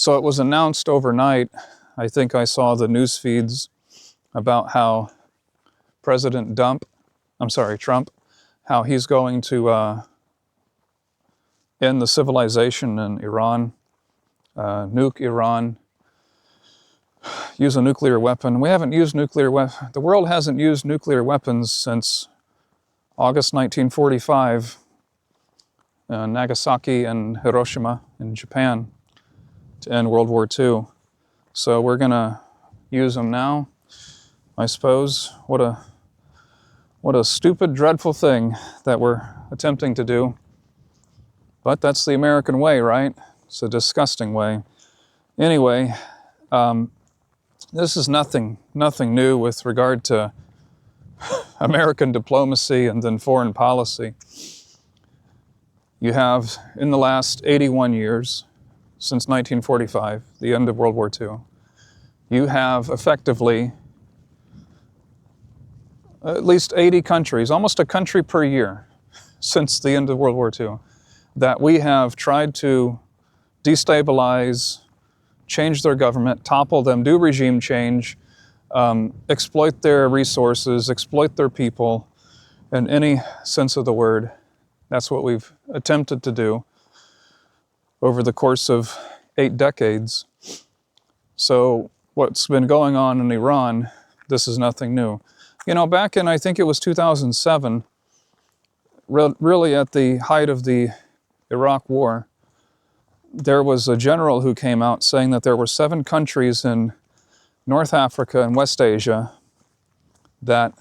So it was announced overnight. I think I saw the news feeds about how President Trump, how he's going to end the civilization in Iran, nuke Iran, use a nuclear weapon. We haven't used nuclear weapons. The world hasn't used nuclear weapons since August 1945, Nagasaki and Hiroshima in Japan, to end World War II. So we're gonna use them now, I suppose. What a stupid, dreadful thing that we're attempting to do. But that's the American way, right? It's a disgusting way. Anyway, this is nothing new with regard to American diplomacy and then foreign policy. You have, in the last 81 years, since 1945, the end of World War II, you have effectively at least 80 countries, almost a country per year, since the end of World War II, that we have tried to destabilize, change their government, topple them, do regime change, exploit their resources, exploit their people, in any sense of the word. That's what we've attempted to do over the course of 8 decades. So what's been going on in Iran, this is nothing new. You know, back in, I think it was 2007, really at the height of the Iraq War, there was a general who came out saying that there were 7 countries in North Africa and West Asia that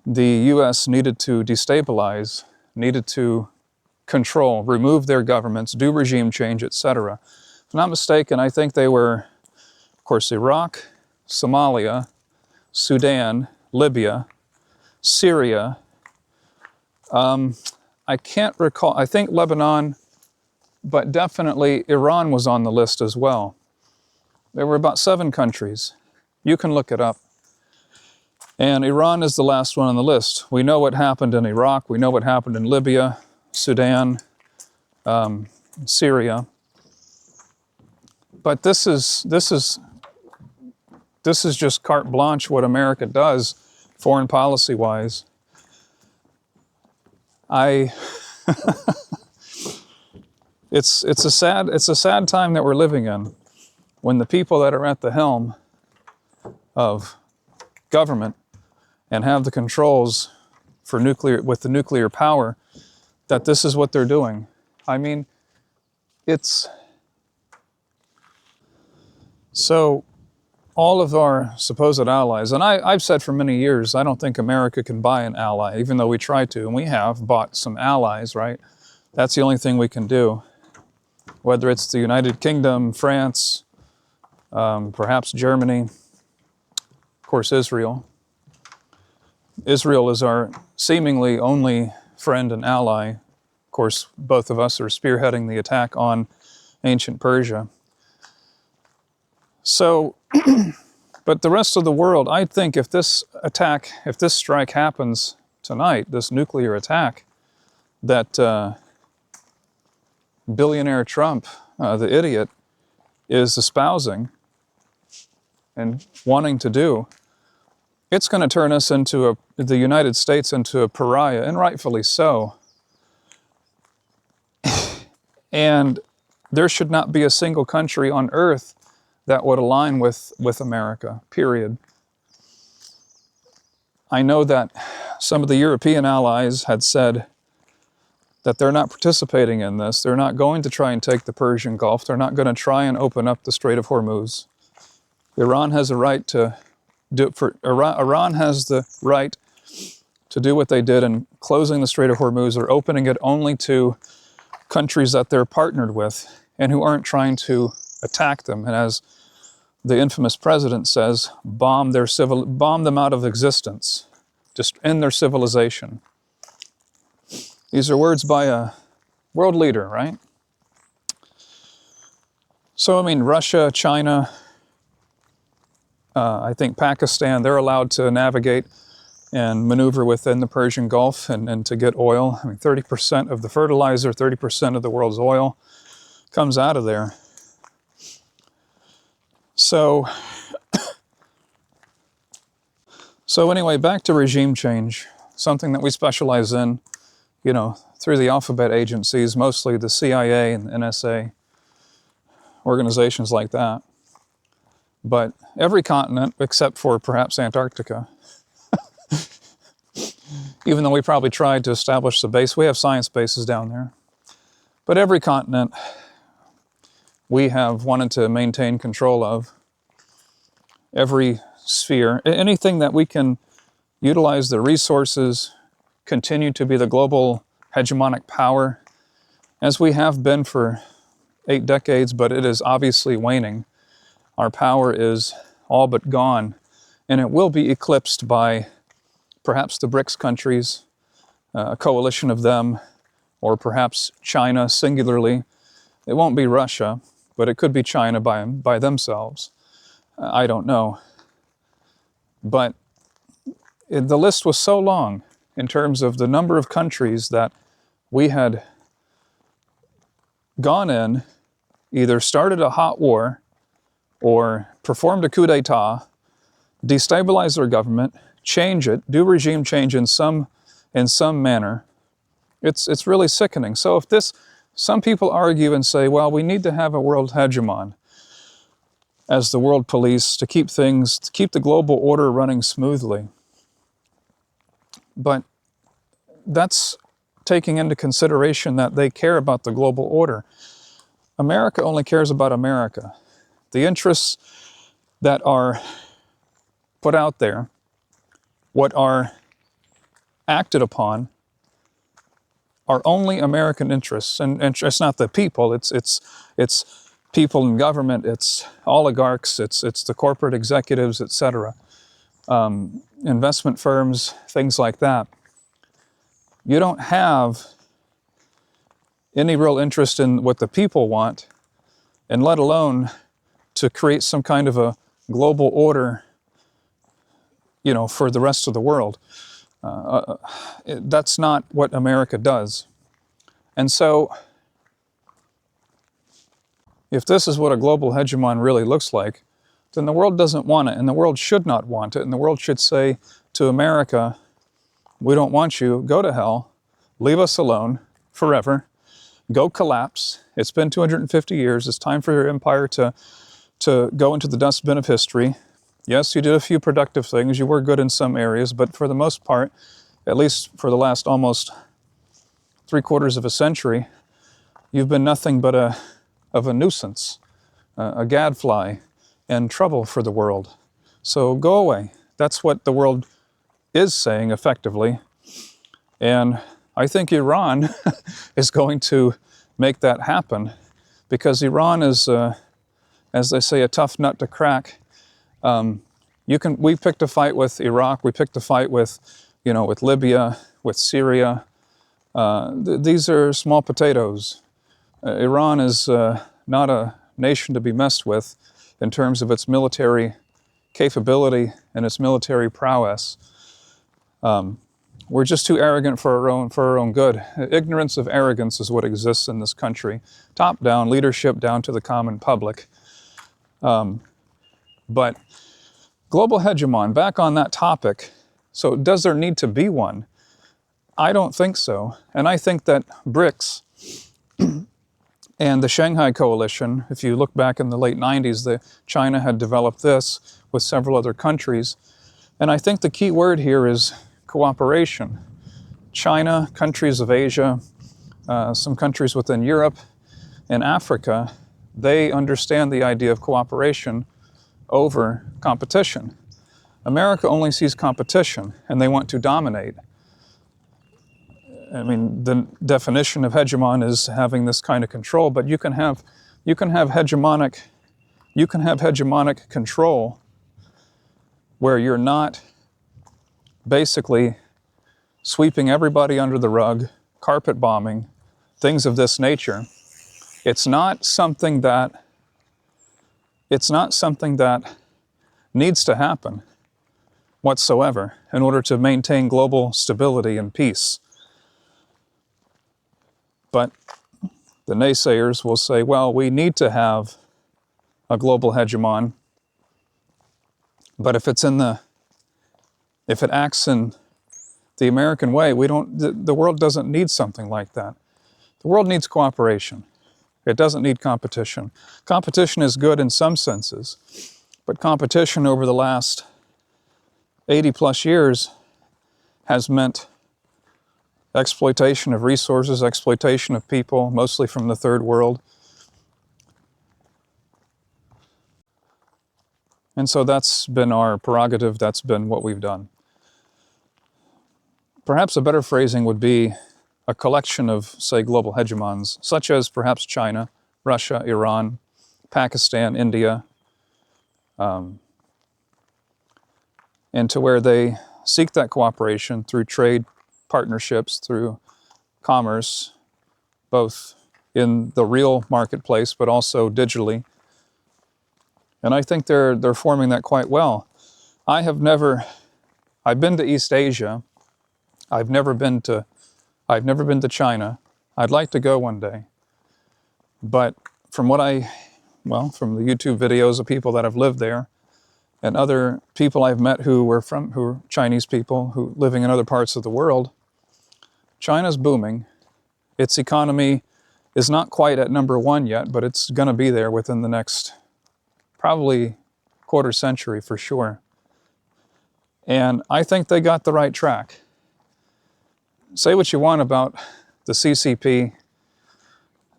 the U.S. needed to destabilize, needed to control, remove their governments, do regime change, etc. If I'm not mistaken, I think they were, of course, Iraq, Somalia, Sudan, Libya, Syria. I can't recall, I think Lebanon, but definitely Iran was on the list as well. There were about 7 countries. You can look it up. And Iran is the last one on the list. We know what happened in Iraq. We know what happened in Libya, Sudan, Syria. But this is just carte blanche what America does, foreign policy-wise. It's a sad time that we're living in, when the people that are at the helm of government and have the controls for with the nuclear power, that this is what they're doing. I mean, it's so all of our supposed allies, and I've said for many years, I don't think America can buy an ally, even though we try to, and we have bought some allies, right? That's the only thing we can do. Whether it's the United Kingdom, France, perhaps Germany, of course Israel. Israel is our seemingly only friend and ally. Of course, both of us are spearheading the attack on ancient Persia. So, but the rest of the world, I think if this strike happens tonight, this nuclear attack, that billionaire Trump, the idiot, is espousing and wanting to do, it's going to turn us into the United States into a pariah, and rightfully so. And there should not be a single country on earth that would align with America, period. I know that some of the European allies had said that they're not participating in this. They're not going to try and take the Persian Gulf. They're not going to try and open up the Strait of Hormuz. Iran has a right to do Iran has the right to do what they did in closing the Strait of Hormuz, or opening it only to countries that they're partnered with and who aren't trying to attack them, and as the infamous president says, bomb them out of existence, just end their civilization. These are words by a world leader, right? So, I mean, Russia, China, I think Pakistan, they're allowed to navigate and maneuver within the Persian Gulf and to get oil. I mean, 30% of the fertilizer, 30% of the world's oil comes out of there. So, so anyway, back to regime change, something that we specialize in, through the alphabet agencies, mostly the CIA and the NSA, organizations like that. But every continent, except for perhaps Antarctica, even though we probably tried to establish the base, we have science bases down there. But every continent we have wanted to maintain control of, every sphere, anything that we can utilize the resources, continue to be the global hegemonic power, as we have been for 8 decades, but it is obviously waning. Our power is all but gone, and it will be eclipsed by perhaps the BRICS countries, a coalition of them, or perhaps China singularly. It won't be Russia, but it could be China by themselves. I don't know. But the list was so long in terms of the number of countries that we had gone in, either started a hot war or performed a coup d'etat, destabilize their government, change it, do regime change in some manner. It's really sickening. So if some people argue and say, well, we need to have a world hegemon as the world police to keep the global order running smoothly. But that's taking into consideration that they care about the global order. America only cares about America. The interests that are put out there, what are acted upon, are only American interests, and it's not the people. It's people in government. It's oligarchs. It's the corporate executives, etc. Investment firms, things like that. You don't have any real interest in what the people want, and let alone to create some kind of a global order, for the rest of the world. That's not what America does. And so, if this is what a global hegemon really looks like, then the world doesn't want it, and the world should not want it, and the world should say to America, we don't want you, go to hell, leave us alone forever, go collapse. It's been 250 years, it's time for your empire to go into the dustbin of history. Yes, you did a few productive things, you were good in some areas, but for the most part, at least for the last almost 3/4 of a century, you've been nothing but a nuisance, a gadfly, and trouble for the world. So go away. That's what the world is saying effectively. And I think Iran is going to make that happen, because Iran is, as they say, a tough nut to crack. We picked a fight with Iraq. We picked a fight with Libya, with Syria. These are small potatoes. Iran is not a nation to be messed with in terms of its military capability and its military prowess. We're just too arrogant for our own good. Ignorance of arrogance is what exists in this country. Top down, leadership down to the common public. But global hegemon, back on that topic, so does there need to be one? I don't think so. And I think that BRICS and the Shanghai Coalition, if you look back in the late 90s, China had developed this with several other countries. And I think the key word here is cooperation. China, countries of Asia, some countries within Europe and Africa, they understand the idea of cooperation over competition. America only sees competition, and they want to dominate. I mean, the definition of hegemon is having this kind of control, but you can have hegemonic control where you're not basically sweeping everybody under the rug, carpet bombing, things of this nature. It's not something that needs to happen whatsoever in order to maintain global stability and peace. But the naysayers will say, well, we need to have a global hegemon But if it acts in the American way, the world doesn't need something like that. The world needs cooperation. It doesn't need competition. Competition is good in some senses, but competition over the last 80 plus years has meant exploitation of resources, exploitation of people, mostly from the third world. And so that's been our prerogative, that's been what we've done. Perhaps a better phrasing would be a collection of, say, global hegemons, such as perhaps China, Russia, Iran, Pakistan, India, and to where they seek that cooperation through trade partnerships, through commerce, both in the real marketplace, but also digitally. And I think they're forming that quite well. I've been to East Asia. I've never been to China. I'd like to go one day. But from from the YouTube videos of people that have lived there and other people I've met who are Chinese people who living in other parts of the world, China's booming. Its economy is not quite at number one yet, but it's going to be there within the next probably quarter century for sure. And I think they got the right track. Say what you want about the CCP,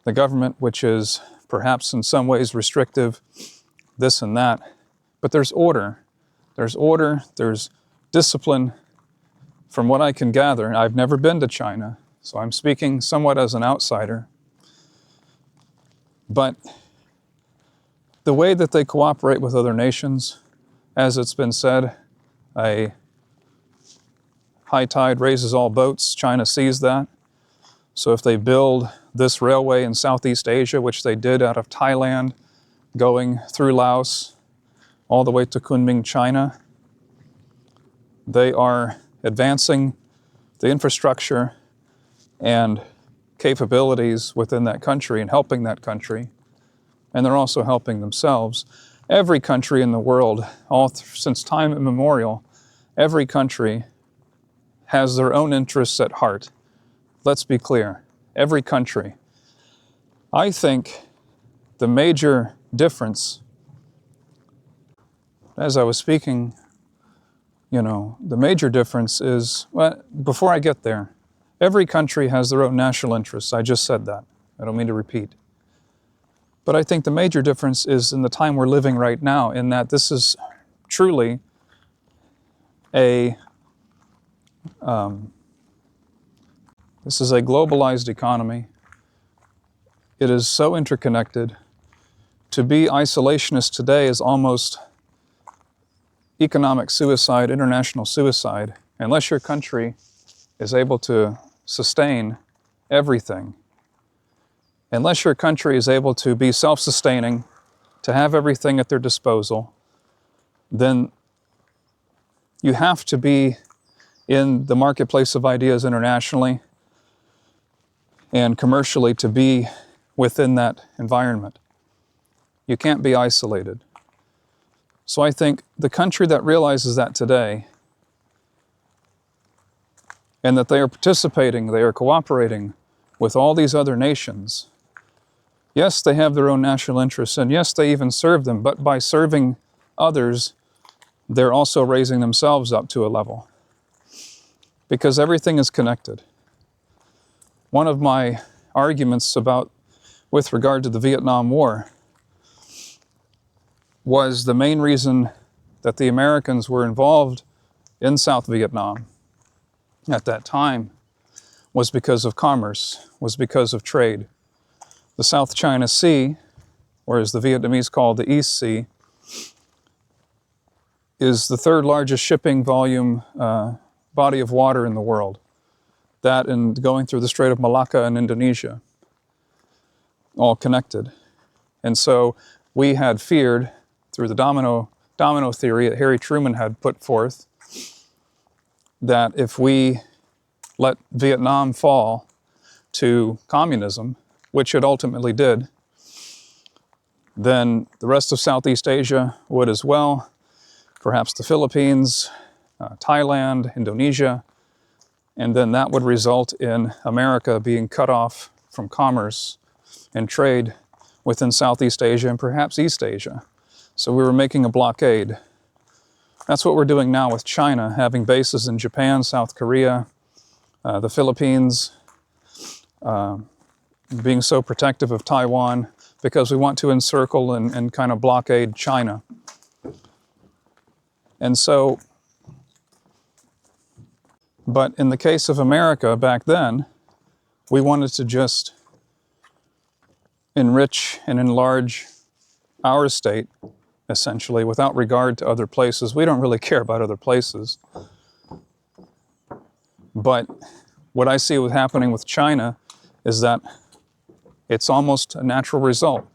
the government, which is perhaps in some ways restrictive, this and that, but there's order. There's order, there's discipline. From what I can gather, I've never been to China, so I'm speaking somewhat as an outsider, but the way that they cooperate with other nations, as it's been said, a high tide raises all boats. China sees that. So if they build this railway in Southeast Asia, which they did out of Thailand, going through Laos, all the way to Kunming, China, they are advancing the infrastructure and capabilities within that country and helping that country. And they're also helping themselves. Every country in the world, since time immemorial, every country has their own interests at heart. Let's be clear, every country. I think the major difference, as I was speaking, the major difference is, well, before I get there, every country has their own national interests. I just said that. I don't mean to repeat. But I think the major difference is in the time we're living right now, in that this is truly a globalized economy. It is so interconnected. To be isolationist today is almost economic suicide, international suicide, unless your country is able to sustain everything. Unless your country is able to be self-sustaining, to have everything at their disposal, then you have to be in the marketplace of ideas internationally and commercially to be within that environment. You can't be isolated. So I think the country that realizes that today and that they are participating, they are cooperating with all these other nations. Yes, they have their own national interests, and yes, they even serve them, but by serving others, they're also raising themselves up to a level. Because everything is connected. One of my arguments with regard to the Vietnam War was the main reason that the Americans were involved in South Vietnam at that time was because of commerce, was because of trade. The South China Sea, or as the Vietnamese call the East Sea, is the third largest shipping volume body of water in the world. That and going through the Strait of Malacca in Indonesia, all connected. And so we had feared, through the domino theory that Harry Truman had put forth, that if we let Vietnam fall to communism, which it ultimately did, then the rest of Southeast Asia would as well. perhaps the Philippines, Thailand, Indonesia, and then that would result in America being cut off from commerce and trade within Southeast Asia and perhaps East Asia. So we were making a blockade. That's what we're doing now with China, having bases in Japan, South Korea, the Philippines, being so protective of Taiwan, because we want to encircle and kind of blockade China. And so, but in the case of America back then, we wanted to just enrich and enlarge our state, essentially, without regard to other places. We don't really care about other places. But what I see happening with China is that it's almost a natural result.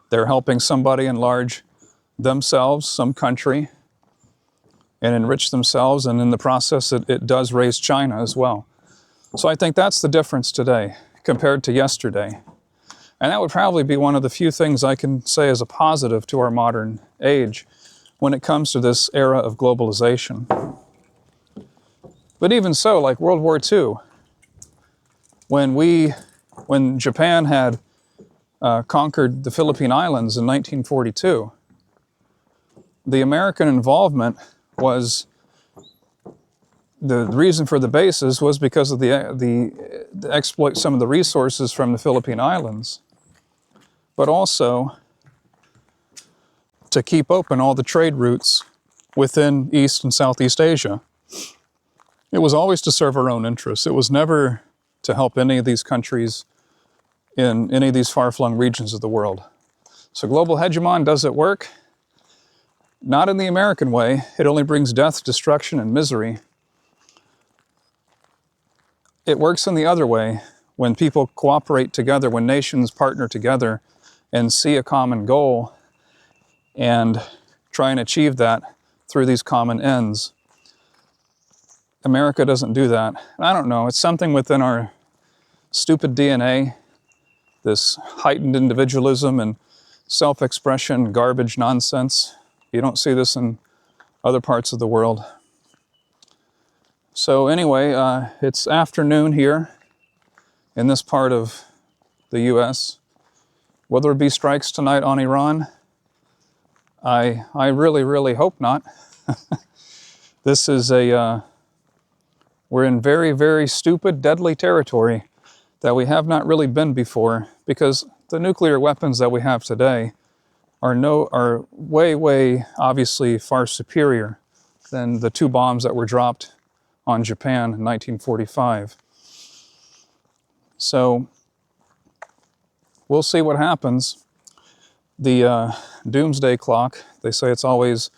They're helping somebody enlarge themselves, some country, and enrich themselves, and in the process it does raise China as well. So I think that's the difference today compared to yesterday. And that would probably be one of the few things I can say as a positive to our modern age when it comes to this era of globalization. But even so, like World War II, when Japan had conquered the Philippine Islands in 1942, the American involvement was, the reason for the bases was because of the exploit some of the resources from the Philippine Islands, but also to keep open all the trade routes within East and Southeast Asia. It was always to serve our own interests. It was never to help any of these countries in any of these far-flung regions of the world. So global hegemon, does it work? Not in the American way. It only brings death, destruction, and misery. It works in the other way, when people cooperate together, when nations partner together and see a common goal and try and achieve that through these common ends. America doesn't do that. I don't know, it's something within our stupid DNA, this heightened individualism and self-expression, garbage nonsense. You don't see this in other parts of the world. So anyway, it's afternoon here in this part of the U.S. Will there be strikes tonight on Iran? I really, really hope not. This is we're in very, very stupid, deadly territory that we have not really been before, because the nuclear weapons that we have today are way, way obviously far superior than the 2 bombs that were dropped on Japan in 1945. So we'll see what happens. The doomsday clock, they say it's always,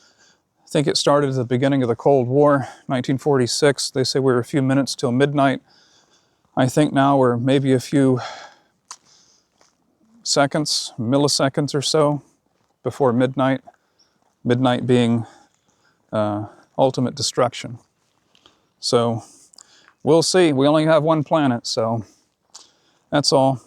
I think it started at the beginning of the Cold War, 1946. They say we were a few minutes till midnight. I think now we're maybe a few seconds, milliseconds or so before midnight. Midnight being ultimate destruction. So we'll see. We only have one planet, so that's all.